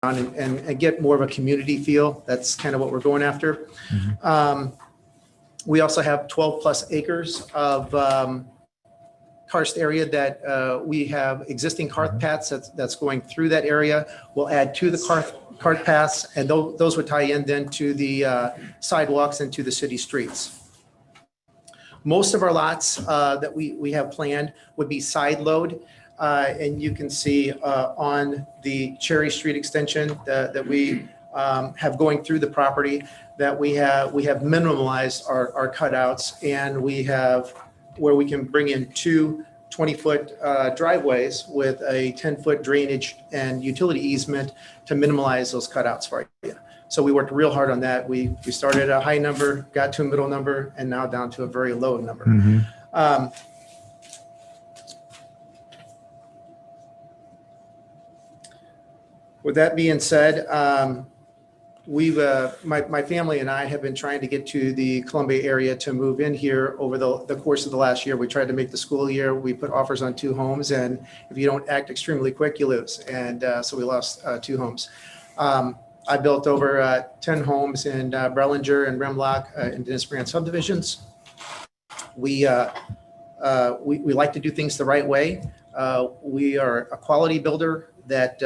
and get more of a community feel. That's kind of what we're going after. We also have 12 plus acres of karst area that we have existing cart paths that's going through that area. We'll add to the cart paths, and those would tie in then to the sidewalks and to the city streets. Most of our lots that we have planned would be side load. And you can see on the Cherry Street extension that we have going through the property that we have minimalized our cutouts, and we have where we can bring in two 20-foot driveways with a 10-foot drainage and utility easement to minimize those cutouts for you. So we worked real hard on that. We started at a high number, got to a middle number, and now down to a very low number. With that being said, my family and I have been trying to get to the Columbia area to move in here over the course of the last year. We tried to make the school year. We put offers on 2 homes, and if you don't act extremely quick, you lose. And so we lost 2 homes. I built over 10 homes in Brellinger and Remlock and Dennis Brand subdivisions. We like to do things the right way. We are a quality builder that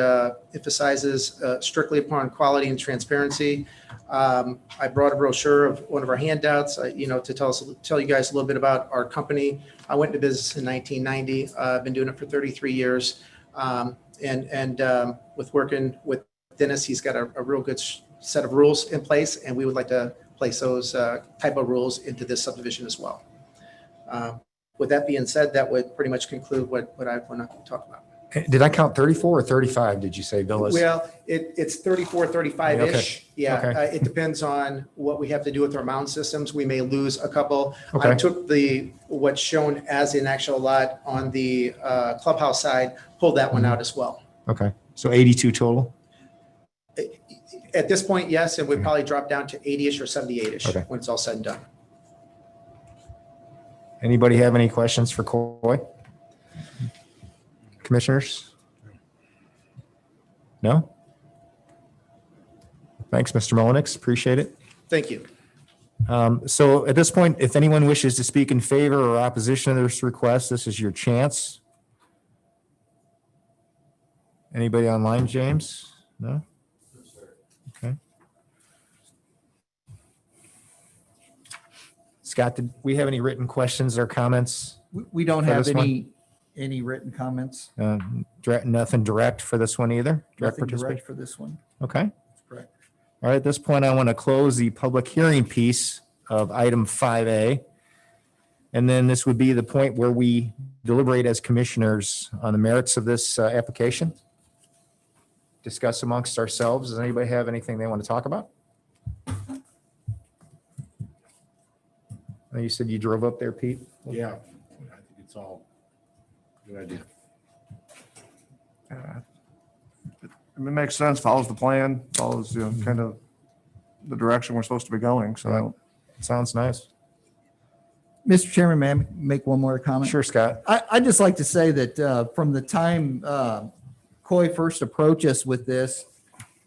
emphasizes strictly upon quality and transparency. I brought a brochure of one of our handouts, to tell you guys a little bit about our company. I went into business in 1990. I've been doing it for 33 years. With working with Dennis, he's got a real good set of rules in place, and we would like to place those type of rules into this subdivision as well. With that being said, that would pretty much conclude what I want to talk about. Did I count 34 or 35? Did you say, Villas? Well, it's 34, 35-ish. Okay. Yeah, Okay. it depends on what we have to do with our mound systems. We may lose a couple. Okay. I took what's shown as an actual lot on the clubhouse side, pulled that one out as well. Okay. So 82 total? At this point, yes, and we'd probably drop down to 80-ish or 78-ish Okay. when it's all said and done. Anybody have any questions for Coy? Commissioners? No? Thanks, Mr. Mullenix. Appreciate it. Thank you. So at this point, if anyone wishes to speak in favor or opposition to this request, this is your chance. Anybody online, James? No? Okay. Scott, did we have any written questions or comments? We don't For have this any written comments. Nothing direct for this one either? Nothing direct for this one. Okay. That's correct. All right, at this point, I want to close the public hearing piece of item 5A. And then this would be the point where we deliberate as commissioners on the merits of this application. Discuss amongst ourselves. Does anybody have anything they want to talk about? You said you drove up there, Pete? Yeah, I think it's all a good idea. It makes sense, follows the plan, follows, kind of the direction we're supposed to be going, so. Sounds nice. Mr. Chairman, may I make one more comment? Sure, Scott. I'd just like to say that from the time Coy first approached us with this,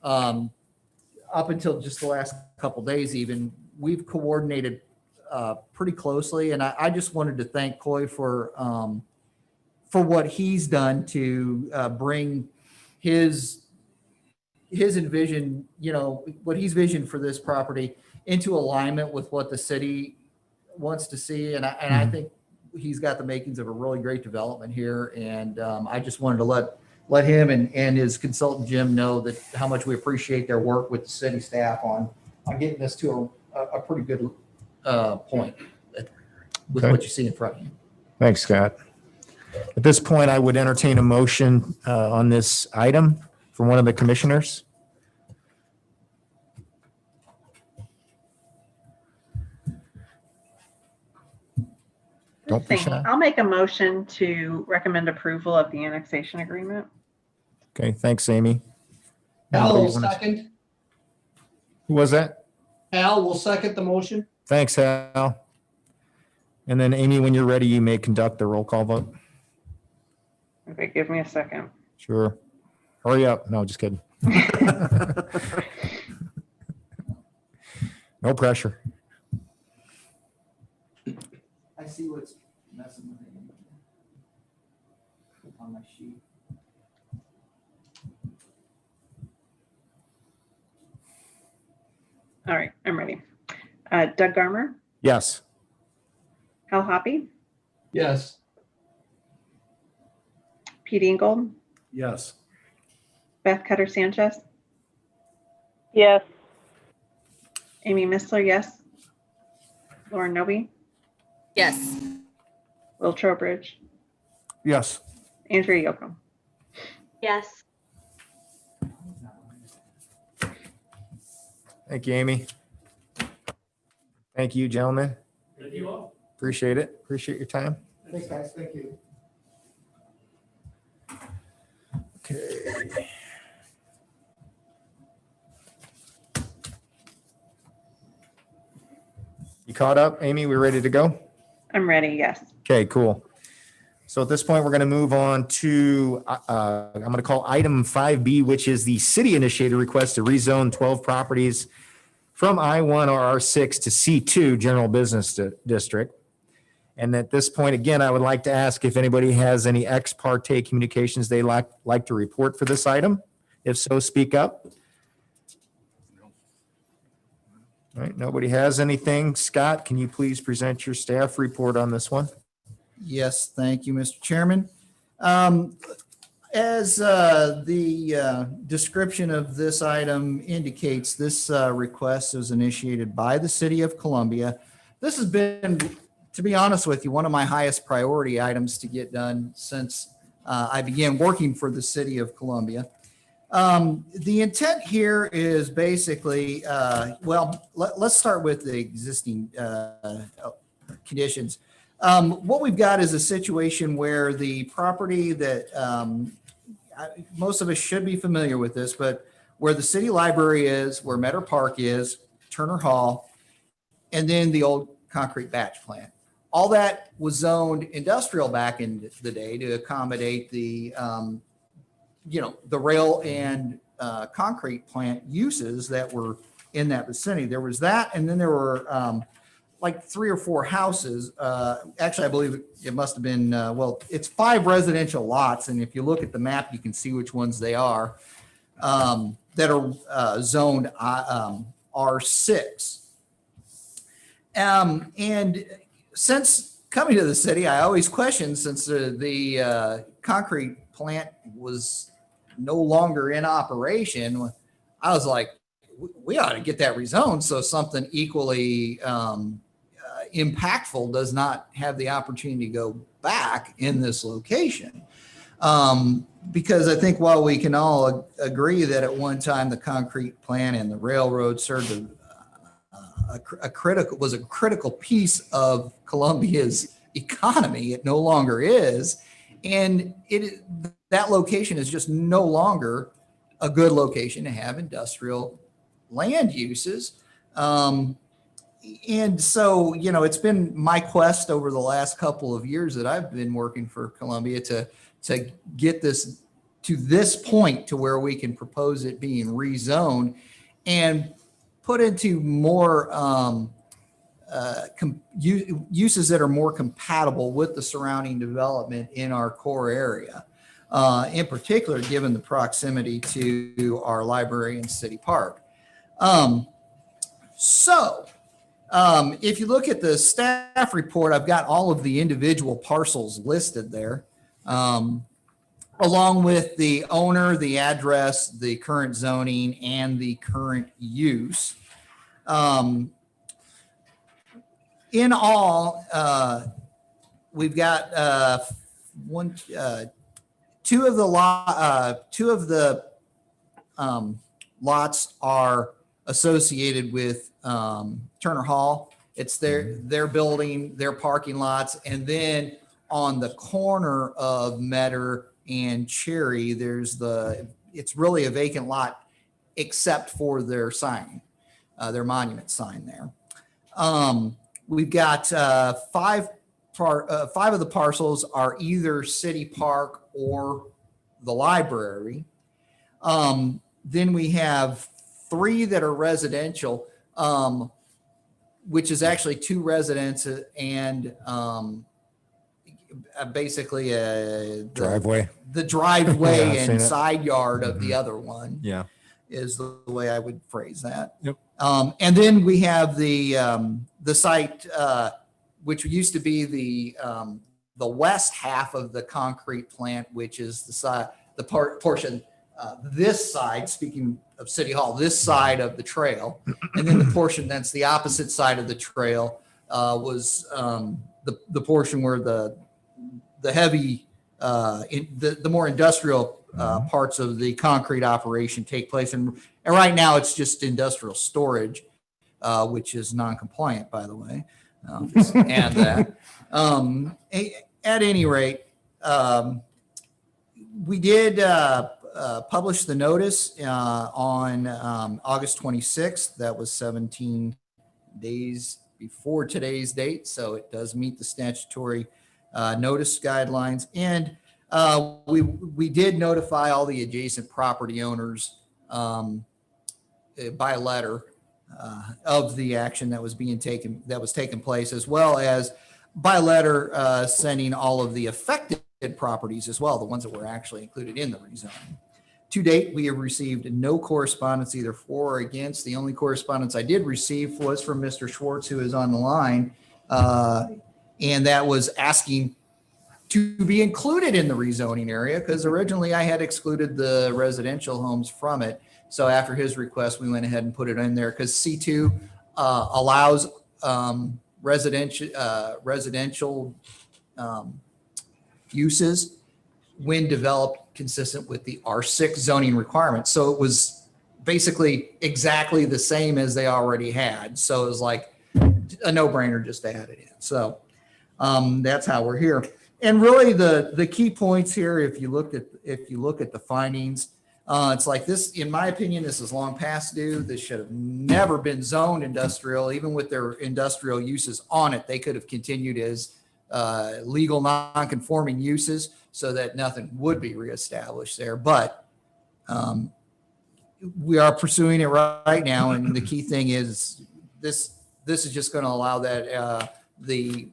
up until just the last couple days even, we've coordinated pretty closely. And I just wanted to thank Coy for what he's done to bring his envision, what he's visioned for this property into alignment with what the city wants to see. And I think he's got the makings of a really great development here. And I just wanted to let him and his consultant Jim know that how much we appreciate their work with the city staff on getting this to a pretty good point with Okay. what you see in front of you. Thanks, Scott. At this point, I would entertain a motion on this item from one of the commissioners. Don't be shy. I'll make a motion to recommend approval of the annexation agreement. Okay, thanks, Amy. Al will Anybody wanna- second. Who was that? Al will second the motion. Thanks, Hal. And then Amy, when you're ready, you may conduct the roll call vote. Okay, give me a second. Sure. Hurry up. No, just kidding. No pressure. I see what's messing with it on my sheet. All right, I'm ready. Doug Garmer, Yes. Hal Hoppy, Yes. Pete Ingold, Yes. Beth Cutter Sanchez, Yes. Amy Missler, yes. Lauren Noby, Yes. Will Trowbridge, Yes. Andrea Yocum. Yes. Thank you, Amy. Thank you, gentlemen. Thank you all. Appreciate it. Appreciate your time. Thanks, guys. Thank you. Okay. You caught up, Amy? We ready to go? I'm ready, yes. Okay, cool. So at this point, we're going to move on to, I'm going to call item 5B, which is the city initiated request to rezone 12 properties from I-1 or R6 to C2 General Business District. And at this point, again, I would like to ask if anybody has any ex parte communications they'd like to report for this item. If so, speak up. All right, nobody has anything. Scott, can you please present your staff report on this one? Yes, thank you, Mr. Chairman. As the description of this item indicates, this request was initiated by the City of Columbia. This has been, to be honest with you, one of my highest priority items to get done since I began working for the City of Columbia. The intent here is basically, let's start with the existing conditions. What we've got is a situation where the property that most of us should be familiar with this, but where the city library is, where Meadow Park is, Turner Hall, and then the old concrete batch plant. All that was zoned industrial back in the day to accommodate the, the rail and concrete plant uses that were in that vicinity. There was that, and then there were like 3 or 4 houses. Actually, I believe it must have been, it's 5 residential lots. And if you look at the map, you can see which ones they are that are zoned R6. And since coming to the city, I always questioned, since the concrete plant was no longer in operation, I was like, we ought to get that rezoned so something equally impactful does not have the opportunity to go back in this location. Because I think while we can all agree that at one time the concrete plant and the railroad served a critical piece of Columbia's economy, it no longer is. And that location is just no longer a good location to have industrial land uses. And so, it's been my quest over the last couple of years that I've been working for Columbia to get this to this point to where we can propose it being rezoned and put into more uses that are more compatible with the surrounding development in our core area. In particular, given the proximity to our library and city park. If you look at the staff report, I've got all of the individual parcels listed there, along with the owner, the address, the current zoning, and the current use. In all, we've got two of the lots are associated with Turner Hall. It's their building, their parking lots, and then on the corner of Metter and Cherry, it's really a vacant lot except for their sign, their monument sign there. We've got 5 of the parcels are either city park or the library. Then we have 3 that are residential, which is actually 2 residences and basically Driveway. the driveway Yeah, I've seen and it. side yard of Mhm. the other one Yeah. is the way I would phrase that. Yep. And then we have the site, which used to be the west half of the concrete plant, which is the side, the portion, this side, speaking of City Hall, this side of the trail. And then the portion that's the opposite side of the trail was the portion where the heavy, the more industrial parts of the concrete operation take place. And right now it's just industrial storage, which is non-compliant, by the way. Just add that. At any rate, we did publish the notice on August 26th. That was 17 days before today's date, so it does meet the statutory notice guidelines. And we did notify all the adjacent property owners by letter of the action that was taking place, as well as by letter sending all of the affected properties as well, the ones that were actually included in the rezoning. To date, we have received no correspondence either for or against. The only correspondence I did receive was from Mr. Schwartz, who is on the line, and that was asking to be included in the rezoning area, because originally I had excluded the residential homes from it. So after his request, we went ahead and put it in there because C2 allows residential uses when developed consistent with the R6 zoning requirements. So it was basically exactly the same as they already had. So it was like a no-brainer just to add it in. So that's how we're here. And really the key points here, if you look at the findings, it's like this, in my opinion, this is long past due. This should have never been zoned industrial. Even with their industrial uses on it, they could have continued as legal non-conforming uses so that nothing would be reestablished there. But we are pursuing it right now. And the key thing is this is just going to allow that the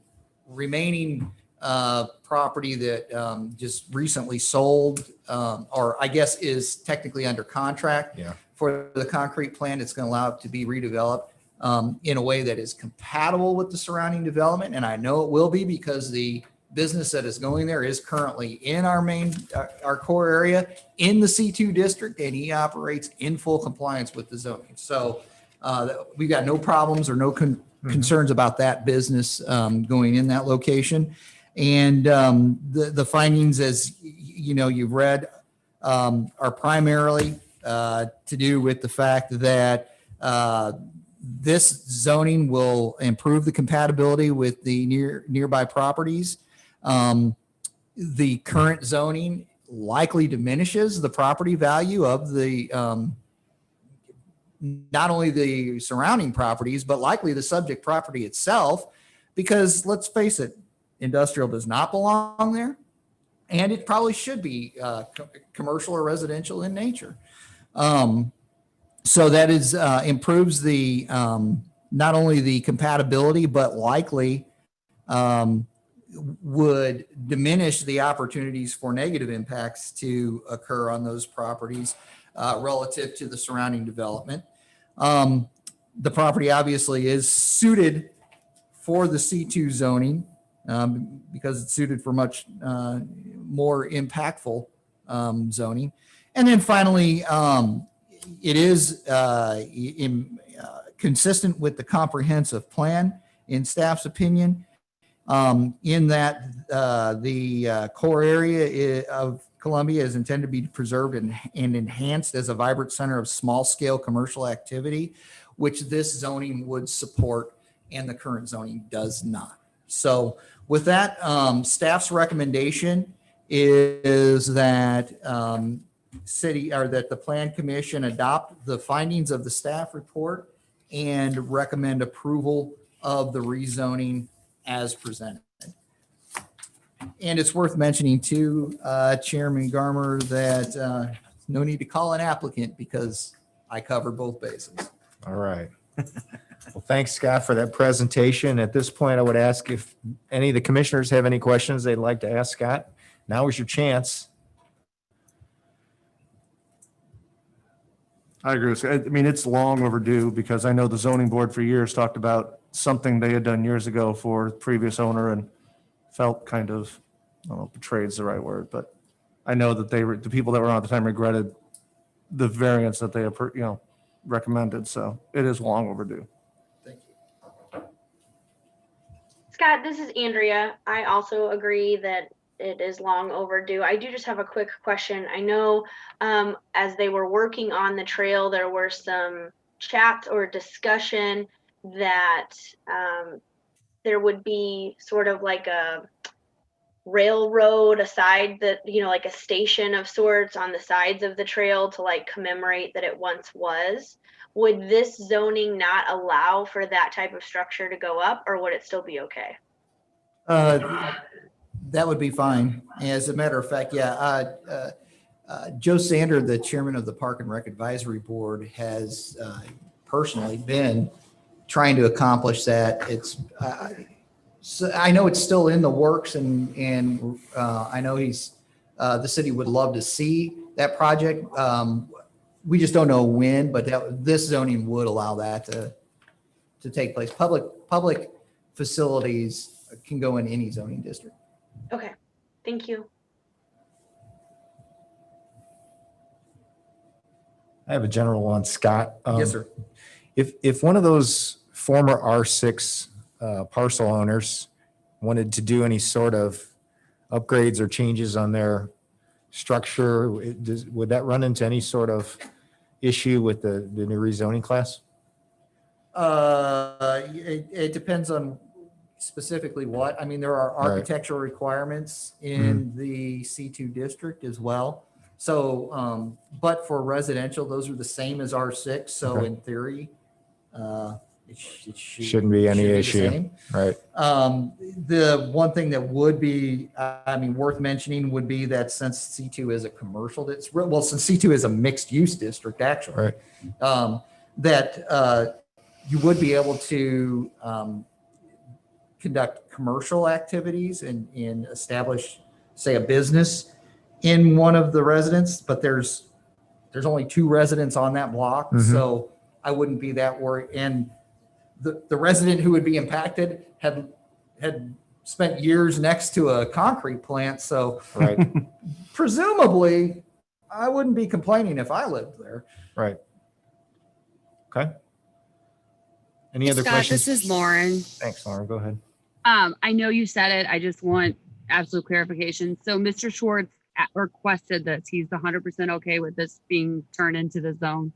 remaining property that just recently sold, or I guess is technically under contract for the concrete plant. It's going to allow it to be redeveloped in a way that is compatible with the surrounding development. And I know it will be, because the business that is going there is currently in our core area in the C2 district, and he operates in full compliance with the zoning. So we've got no problems or no concerns about that business going in that location. And the findings, as you know, you've read, are primarily to do with the fact that this zoning will improve the compatibility with the nearby properties. The current zoning likely diminishes the property value of the not only the surrounding properties, but likely the subject property itself, because let's face it, industrial does not belong there, and it probably should be commercial or residential in nature. So that is improves the not only the compatibility, but likely would diminish the opportunities for negative impacts to occur on those properties relative to the surrounding development. The property obviously is suited for the C2 zoning because it's suited for much more impactful zoning. And then finally, it is consistent with the comprehensive plan in staff's opinion, in that the core area of Columbia is intended to be preserved and enhanced as a vibrant center of small scale commercial activity, which this zoning would support and the current zoning does not. So with that, staff's recommendation is that that the Plan Commission adopt the findings of the staff report and recommend approval of the rezoning as presented. And it's worth mentioning too, Chairman Garmer, that no need to call an applicant because I cover both bases. All right. Well, thanks, Scott, for that presentation. At this point, I would ask if any of the commissioners have any questions they'd like to ask Scott. Now is your chance. I agree with Scott. I mean, it's long overdue because I know the zoning board for years talked about something they had done years ago for the previous owner and felt kind of, I don't know if betrayed is the right word, but I know that the people that were on at the time regretted the variance that they, recommended. So it is long overdue. Thank you. Scott, this is Andrea. I also agree that it is long overdue. I do just have a quick question. I know as they were working on the trail, there were some chats or discussion that there would be sort of like a railroad aside that, like a station of sorts on the sides of the trail to like commemorate that it once was. Would this zoning not allow for that type of structure to go up, or would it still be okay? That would be fine. As a matter of fact, Joe Sander, the chairman of the Park and Rec Advisory Board, has personally been trying to accomplish that. It's so I know it's still in the works, and I know the city would love to see that project. We just don't know when, but this zoning would allow that to take place. Public facilities can go in any zoning district. Okay, thank you. I have a general one, Scott. Yes, sir. If one of those former R6 parcel owners wanted to do any sort of upgrades or changes on their structure, would that run into any sort of issue with the new rezoning class? It depends on specifically what. I mean, there are Right. architectural requirements in the C2 district as well. So, but for residential, those are the same as R6. So Okay. in theory, it Shouldn't be any should the issue. same. Right. The one thing that would be, worth mentioning would be that since C2 is a commercial, since C2 is a mixed use district, actually, that you would be able to conduct commercial activities and establish, say, a business in one of the residents, but there's only 2 residents on that block. Mhm. So I wouldn't be that worried. And the resident who would be impacted had spent years next to a concrete plant. So Right. presumably I wouldn't be complaining if I lived there. Right. Okay. Any other Scott, questions? this is Lauren. Thanks, Lauren. Go ahead. I know you said it. I just want absolute clarification. So Mr. Schwartz requested this. He's 100% okay with this being turned into the zone.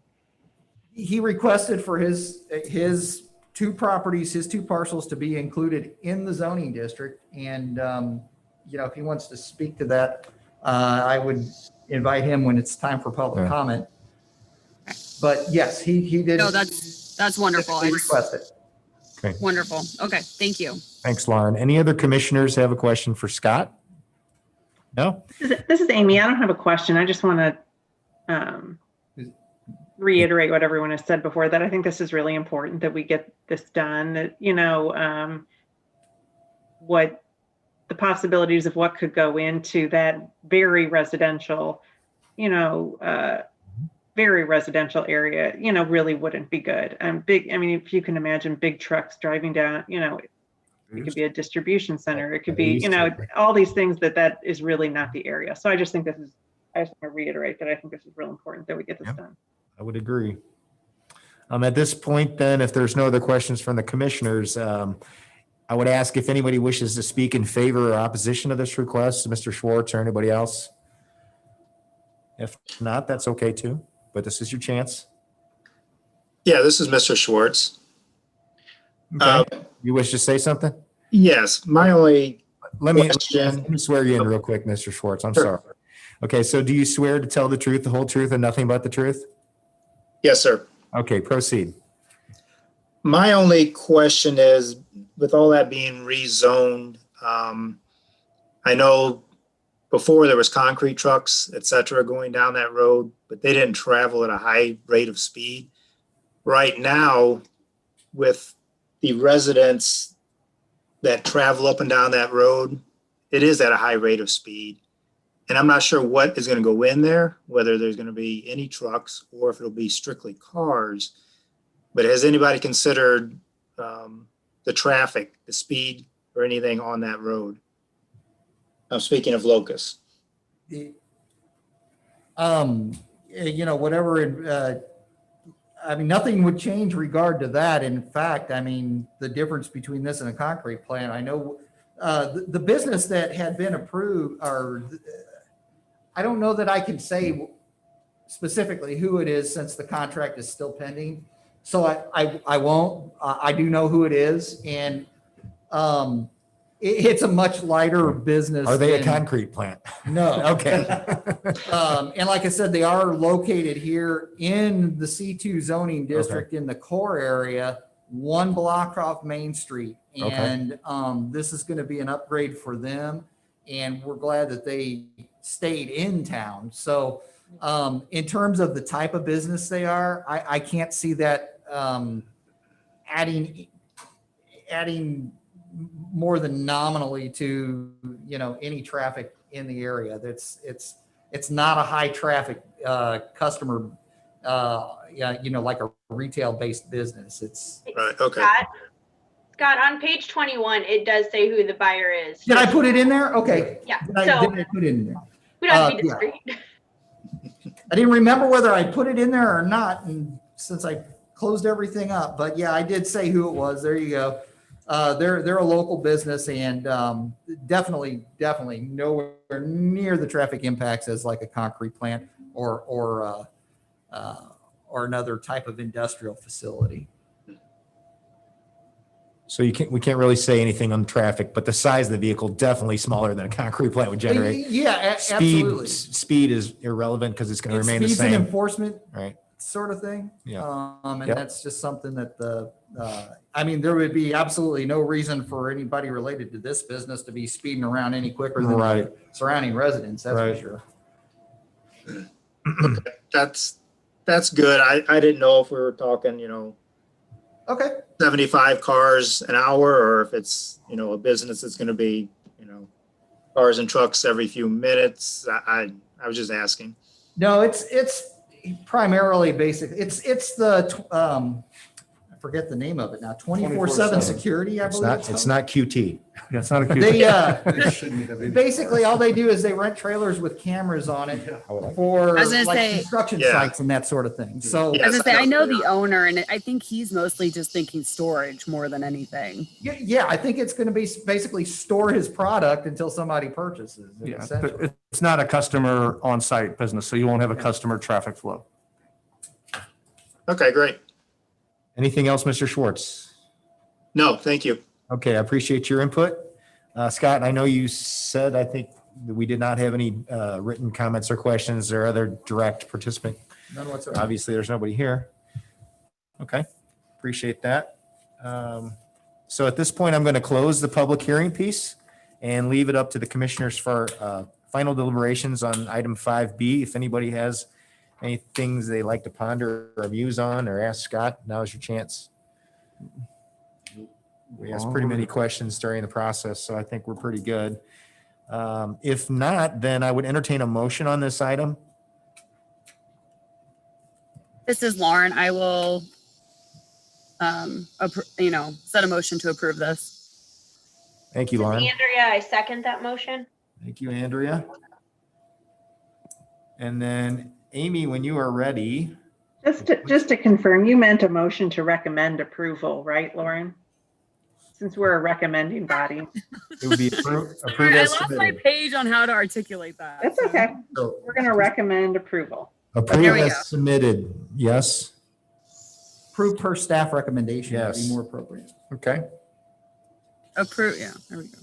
He requested for his 2 properties, his 2 parcels to be included in the zoning district. And, if he wants to speak to that, I would invite him when it's time for public Yeah. comment. But yes, he did. No, that's wonderful. He requested. Wonderful. Okay, thank you. Thanks, Lauren. Any other commissioners have a question for Scott? No? This is Amy. I don't have a question. I just want to reiterate what everyone has said before, that I think this is really important that we get this done. That, what the possibilities of what could go into that very residential, very residential area, really wouldn't be good. If you can imagine big trucks driving down, it could be a distribution center. It could be, all these things that is really not the area. So I just think I just want to reiterate that I think this is real important that we get this done. I would agree. At this point, then, if there's no other questions from the commissioners, I would ask if anybody wishes to speak in favor or opposition of this request, Mr. Schwartz or anybody else. If not, that's okay too, but this is your chance. Yeah, this is Mr. Schwartz. Okay. You wish to say something? Yes, my only Let me question. swear you in real quick, Mr. Schwartz. I'm Sure. sorry. Okay, so do you swear to tell the truth, the whole truth, and nothing but the truth? Yes, sir. Okay, proceed. My only question is, with all that being rezoned, I know before there was concrete trucks, et cetera, going down that road, but they didn't travel at a high rate of speed. Right now, with the residents that travel up and down that road, it is at a high rate of speed. And I'm not sure what is going to go in there, whether there's going to be any trucks or if it'll be strictly cars. But has anybody considered the traffic, the speed, or anything on that road? I'm speaking of Locust. You know, whatever, I mean, nothing would change regard to that. In fact, I mean, the difference between this and a concrete plant, I know the business that had been approved, or I don't know that I can say specifically who it is since the contract is still pending. So I won't. I do know who it is, and it's a much lighter business. Are they a than- concrete plant? No. Okay. And like I said, they are located here in the C2 zoning district in the core area, one block off Main Street. Okay. And this is going to be an upgrade for them. And we're glad that they stayed in town. So in terms of the type of business they are, I can't see that adding more than nominally to, you know, any traffic in the area. It's not a high traffic customer, yeah, you know, like a retail based business. It's, Right, okay. Scott, on page 21, it does say who the buyer is. did I put it in there? Okay. Yeah, Did I so put it in there? we don't have to be yeah. discreet. I didn't remember whether I put it in there or not, and since I closed everything up, but yeah, I did say who it was. There you go. They're a local business, and definitely nowhere near the traffic impacts as like a concrete plant or another type of industrial facility. So we can't really say anything on traffic, but the size of the vehicle definitely smaller than a concrete plant would generate. Yeah, absolutely. Speed is irrelevant because it's going to remain the Speed's an same. enforcement Right. sort of thing. Yeah. And Yep. that's just something that I mean, there would be absolutely no reason for anybody related to this business to be speeding around any quicker than Right. surrounding residents, that's Right. for sure. That's good. I didn't know if we were talking, you know, Okay, 75 cars an hour, or if it's, you know, a business that's going to be, you know, cars and trucks every few minutes. I was just asking. no, it's primarily basic, it's the, I forget the name of it now, 24/7 security, I It's believe. not, it's not QT. Yeah, it's not a cute. They, It shouldn't have any- basically, all they do is they rent trailers with cameras on it for I was gonna like say- construction Yeah. sites and that sort of thing. So Yeah. I was gonna say, I know Yeah. the owner, and I think he's mostly just thinking storage more than anything. yeah, I think it's going to be basically store his product until somebody purchases it. Yeah, essentially. but it's not a customer on-site business, so you won't have a customer traffic flow. Okay, great. Anything else, Mr. Schwartz? No, thank you. Okay, I appreciate your input. Scott, I know you said, I think, that we did not have any written comments or questions or other direct participant. None whatsoever. Obviously, there's nobody here. Okay, appreciate that. So at this point, I'm going to close the public hearing piece and leave it up to the commissioners for final deliberations on item 5B. If anybody has any things they'd like to ponder or muse on or ask Scott, now's your chance. We asked pretty many questions during the process, so I think we're pretty good. If not, then I would entertain a motion on this item. This is Lauren. I will, set a motion to approve this. Thank you, This is Lauren. Andrea, I second that motion. Thank you, Andrea. And then Amy, when you are ready, Just to confirm, you meant a motion to recommend approval, right, Lauren? Since we're a recommending body. it would be approved Sorry, I as lost my submitted. page on how to articulate that. That's okay. So We're going to recommend approval. approve There we as go. submitted, yes? Approved per staff recommendation would be Yes. more appropriate. Okay. Approve, yeah, there we go.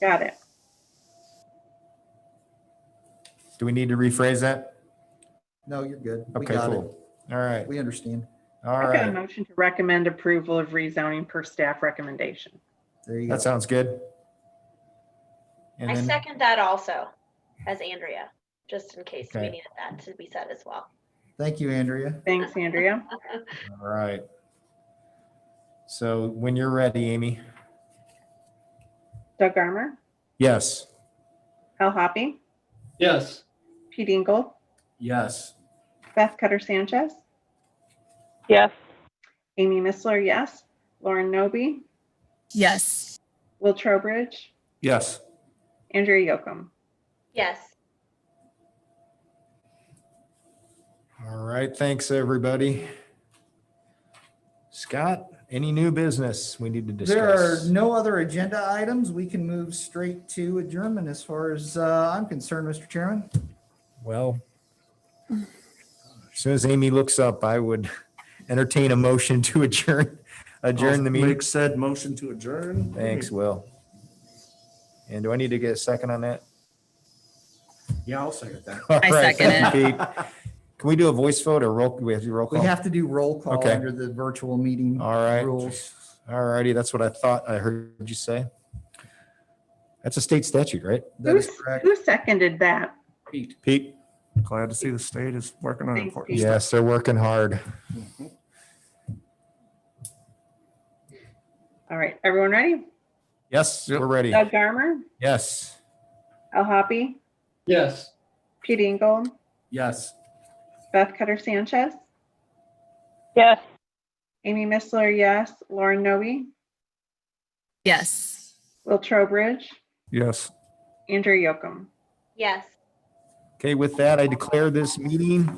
Got it. Do we need to rephrase that? No, you're good. We Okay, got it. cool. All right, We understand. all I've got a right. motion to recommend approval of rezoning per staff recommendation. There you go. That sounds good. And I then, second that also. as Andrea, just in case we Okay. needed that to be said as well. Thank you, Andrea. Thanks, Andrea. All right. So when you're ready, Amy. Doug Armour, Yes. Al Hoppy, Yes. Pete Ingle, Yes. Beth Cutter Sanchez, Yes. Amy Missler, yes. Lauren Noby, Yes. Will Trowbridge, Yes. Andrea Yocum. Yes. All right. Thanks, everybody. Scott, any new business we need to There are discuss? no other agenda items. We can move straight to adjournment as far as I'm concerned, Mr. Chairman. Well, as soon as Amy looks up, I would entertain a motion to adjourn the meeting. Make said motion to adjourn. Thanks, Will. And do I need to get a second on that? Yeah, I'll second that. All I right, second thank you, Pete. Can we do a voice vote or roll? We have to do roll We call? have to do roll call Okay. under the virtual meeting All right. rules. All righty. That's what I thought I heard you say. That's a state statute, right? That is correct. Who seconded that? Pete? Glad to see the state is working on Thanks, important Pete. stuff. Yes, they're working hard. All right, everyone ready? Yes, Yep. we're ready. Doug Armour, Yes. Al Hoppy, Yes. Pete Ingle, Yes. Beth Cutter Sanchez, Yes. Amy Missler, yes. Lauren Noby, Yes. Will Trowbridge, Yes. Andrea Yocum. Yes. Okay, with that, I declare this meeting